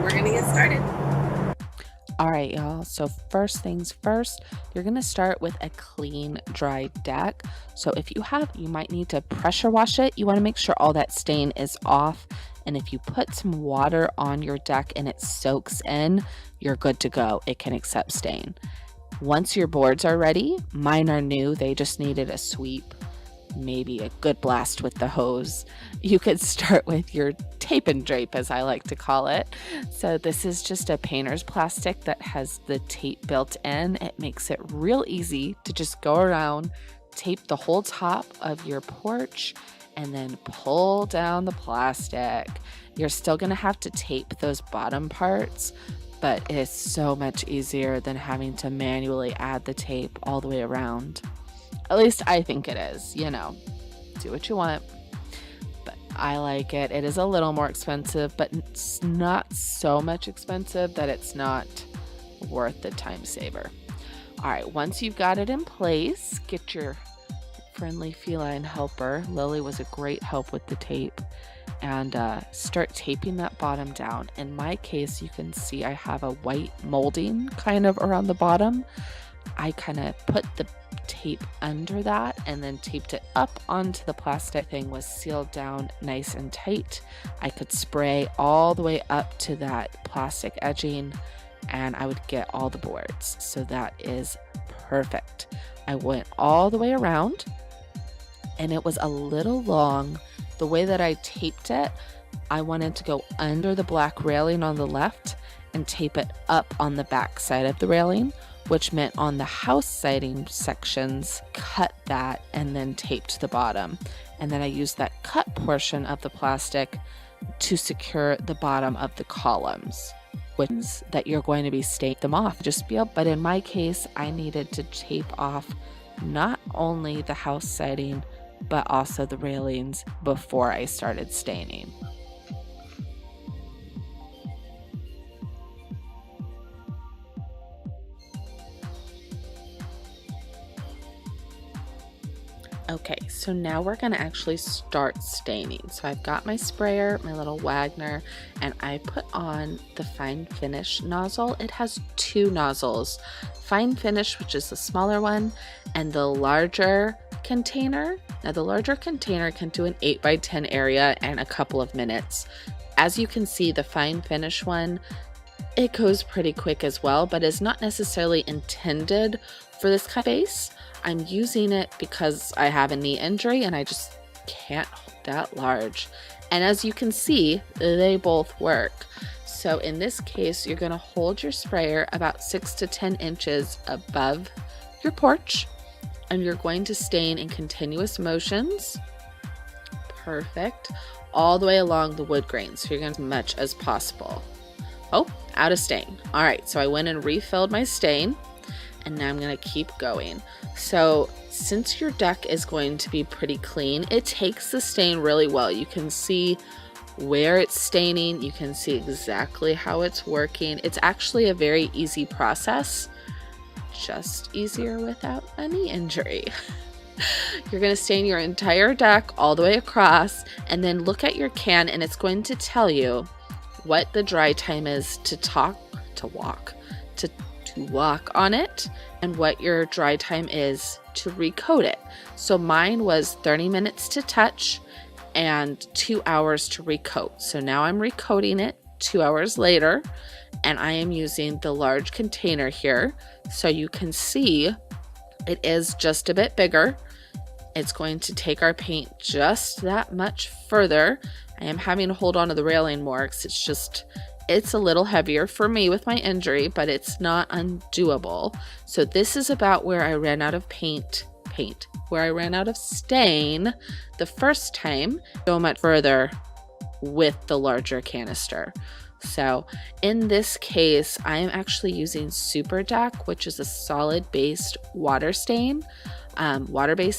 we're gonna get started. All right, y'all. So first things first, you're gonna start with a clean, dry deck. So if you might need to pressure wash it. You wanna make sure all that stain is off. And if you put some water on your deck and it soaks in, you're good to go. It can accept stain. Once your boards are ready, mine are new. They just needed a sweep, maybe a good blast with the hose. You could start with your tape and drape, as I like to call it. So this is just a painter's plastic that has the tape built in. It makes it real easy to just go around, tape the whole top of your porch, and then pull down the plastic. You're still gonna have to tape those bottom parts, but it's so much easier than having to manually add the tape all the way around. At least I think it is, you know, do what you want, but I like it. It is a little more expensive, but it's not so much expensive that it's not worth the time saver. All right, once you've got it in place, get your friendly feline helper. Lily was a great help with the tape, and start taping that bottom down. In my case, you can see I have a white molding kind of around the bottom. I kind of put the tape under that and then taped it up onto the plastic. Thing was sealed down nice and tight. I could spray all the way up to that plastic edging and I would get all the boards. So that is perfect. I went all the way around and it was a little long. The way that I taped it, I wanted to go under the black railing on the left and tape it up on the back side of the railing, which meant on the house siding sections, cut that and then taped the bottom. And then I used that cut portion of the plastic to secure the bottom of the columns, which is that you're going to be staining them off. But in my case, I needed to tape off not only the house siding, but also the railings before I started staining. Okay, so now we're gonna actually start staining. So I've got my sprayer, my little Wagner, and I put on the fine finish nozzle. It has two nozzles, fine finish, which is the smaller one, and the larger container. Now the larger container can do an 8x10 area in a couple of minutes. As you can see, the fine finish one, it goes pretty quick as well, but is not necessarily intended for this kind of base. I'm using it because I have a knee injury and I just can't hold that large. And as you can see, they both work. So in this case, you're going to hold your sprayer about 6 to 10 inches above your porch, and you're going to stain in continuous motions. Perfect. All the way along the wood grain. So you're going to as much as possible. Oh, out of stain. All right, so I went and refilled my stain. And now I'm going to keep going. So since your deck is going to be pretty clean, it takes the stain really well. You can see where it's staining. You can see exactly how it's working. It's actually a very easy process, just easier without a knee injury. You're going to stain your entire deck all the way across and then look at your can and it's going to tell you what the dry time is to walk on it and what your dry time is to recoat it. So mine was 30 minutes to touch and 2 hours to recoat. So now I'm recoating it 2 hours later and I am using the large container here. So you can see it is just a bit bigger. It's going to take our paint just that much further. I am having to hold on to the railing more because it's a little heavier for me with my injury, but it's not undoable. So this is about where I ran out of where I ran out of stain the first time. So much further with the larger canister. So in this case, I am actually using Super Deck, which is a solid based water-based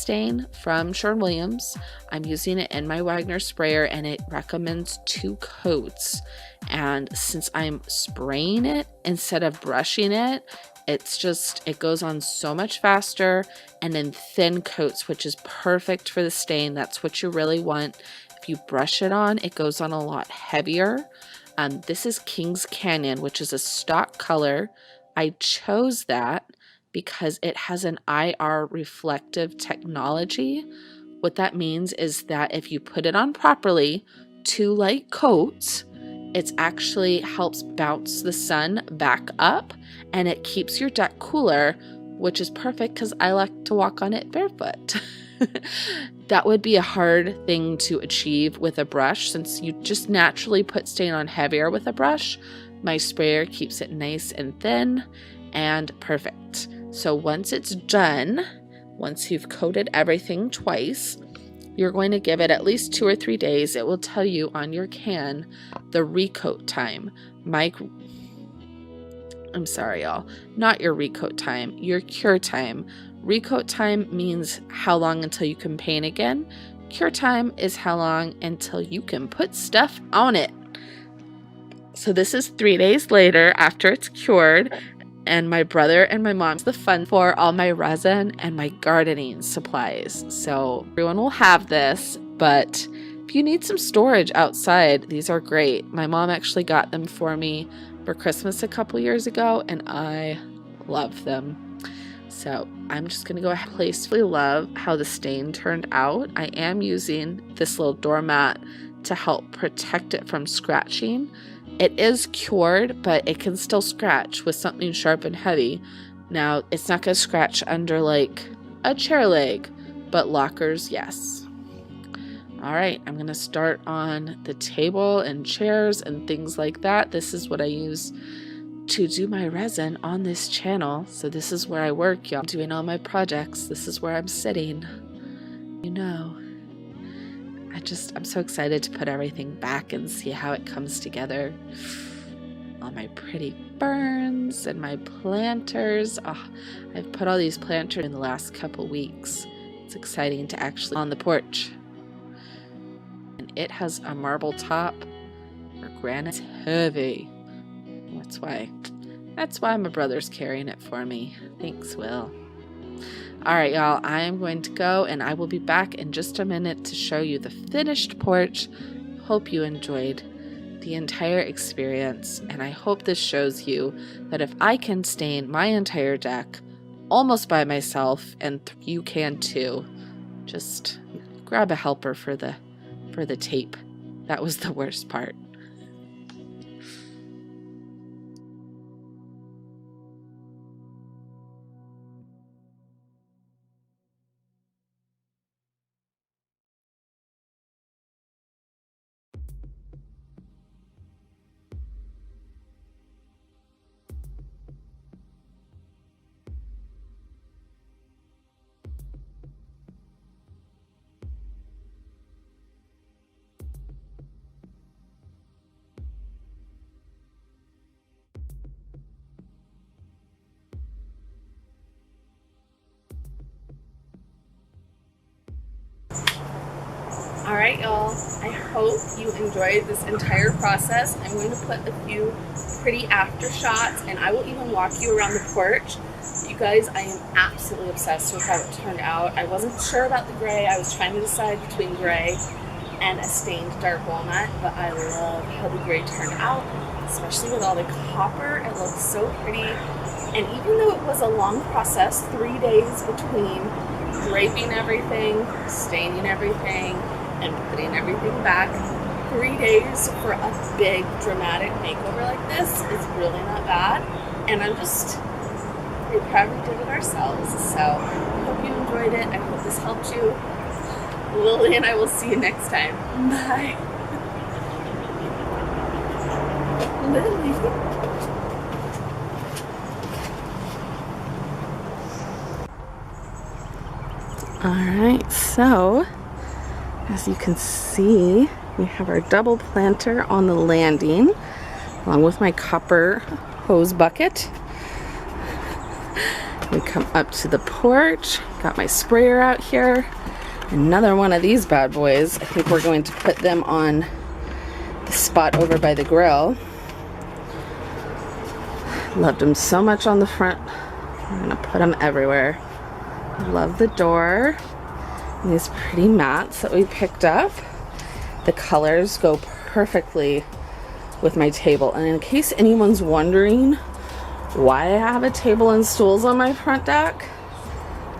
stain from Sherwin-Williams. I'm using it in my Wagner sprayer and it recommends 2 coats. And since I'm spraying it instead of brushing it, it goes on so much faster and in thin coats, which is perfect for the stain. That's what you really want. If you brush it on, it goes on a lot heavier. This is King's Canyon, which is a stock color. I chose that because it has an IR reflective technology. What that means is that if you put it on properly, 2 light coats, it actually helps bounce the sun back up and it keeps your deck cooler, which is perfect because I like to walk on it barefoot. That would be a hard thing to achieve with a brush since you just naturally put stain on heavier with a brush. My sprayer keeps it nice and thin and perfect. So once it's done, once you've coated everything twice, you're going to give it at least 2 or 3 days. It will tell you on your can the recoat time. I'm sorry, y'all. Not your recoat time, your cure time. Recoat time means how long until you can paint again. Cure time is how long until you can put stuff on it. So this is 3 days later after it's cured, and my brother and my mom's the fun for all my resin and my gardening supplies. So everyone will have this, but if you need some storage outside, these are great. My mom actually got them for me for Christmas a couple years ago, and I love them. So I'm just gonna go ahead and tastefully love how the stain turned out. I am using this little doormat to help protect it from scratching. It is cured, but it can still scratch with something sharp and heavy. Now, it's not going to scratch under like a chair leg, but lockers, yes. All right, I'm going to start on the table and chairs and things like that. This is what I use to do my resin on this channel. So this is where I work, y'all. I'm doing all my projects. This is where I'm sitting. You know. I'm so excited to put everything back and see how it comes together. All my pretty ferns and my planters. Oh, I've put all these planters in the last couple weeks. It's exciting to actually on the porch. And it has a marble top or granite's heavy. That's why my brother's carrying it for me. Thanks, Will. Alright, y'all, I am going to go and I will be back in just a minute to show you the finished porch. Hope you enjoyed the entire experience, and I hope this shows you that if I can stain my entire deck almost by myself, and you can too, just grab a helper for the tape. That was the worst part. Alright, y'all, I hope you enjoyed this entire process. I'm going to put a few pretty after shots, and I will even walk you around the porch. You guys, I am absolutely obsessed with how it turned out. I wasn't sure about the gray. I was trying to decide between gray and a stained dark walnut, but I love how the gray turned out, especially with all the copper. It looks so pretty. And even though it was a long process, 3 days between draping everything, staining everything, and putting everything back, 3 days for a big dramatic makeover like this is really not bad, and I'm just pretty proud we did it ourselves. So I hope you enjoyed it. I hope this helped you. Lily and I will see you next time. Bye. Lily. Alright, so as you can see, we have our double planter on the landing, along with my copper hose bucket. We come up to the porch, got my sprayer out here, another one of these bad boys. I think we're going to put them on the spot over by the grill. Loved them so much on the front, I'm gonna put them everywhere. Love the door. And these pretty mats that we picked up. The colors go perfectly with my table. And in case anyone's wondering why I have a table and stools on my front deck,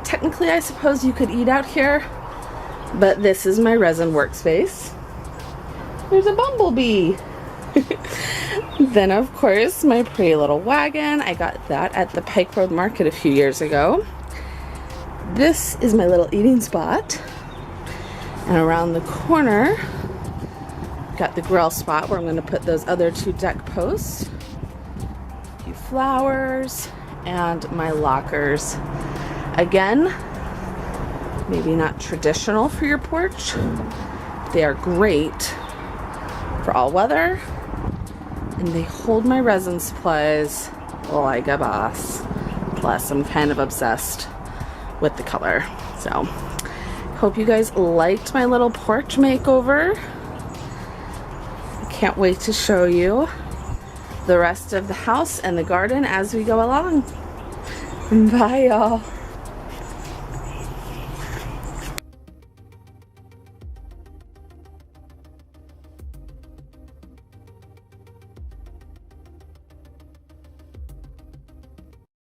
technically I suppose you could eat out here, but this is my resin workspace. There's a bumblebee. Then of course my pretty little wagon. I got that at the Pike Road Market a few years ago. This is my little eating spot. And around the corner, got the grill spot where I'm going to put those other 2 deck posts, a few flowers, and my lockers. Again, maybe not traditional for your porch. They are great for all weather, and they hold my resin supplies like a boss. Plus, I'm kind of obsessed with the color. So, hope you guys liked my little porch makeover. Can't wait to show you the rest of the house and the garden as we go along. Bye, y'all.